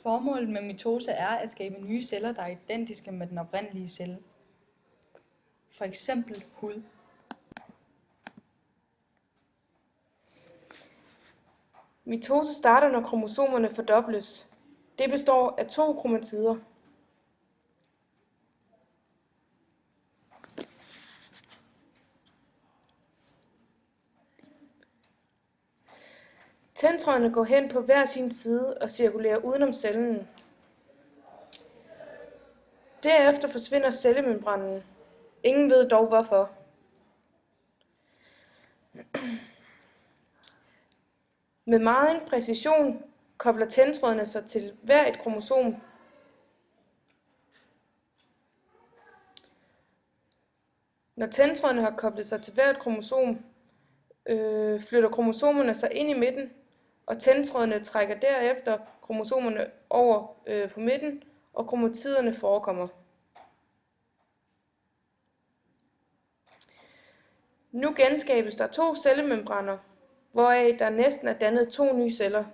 Formålet med mitose er at skabe nye celler, der er identiske med den oprindelige celle. For eksempel hud. Mitose starter, når kromosomerne fordobles. Det består af 2 kromatider. Tændtrådene går hen på hver sin side og cirkulerer udenom cellen. Derefter forsvinder cellemembranen. Ingen ved dog hvorfor. Med meget præcision kobler tændtrådene sig til hver et kromosom. Når tændtrådene har koblet sig til hvert kromosom, flytter kromosomerne sig ind i midten, og tændtrådene trækker derefter kromosomerne over på midten, og kromatiderne forekommer. Nu genskabes der 2 cellemembraner, hvoraf der næsten er dannet 2 nye celler.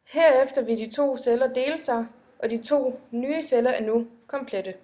Herefter vil de 2 celler dele sig, og de 2 nye celler er nu komplette.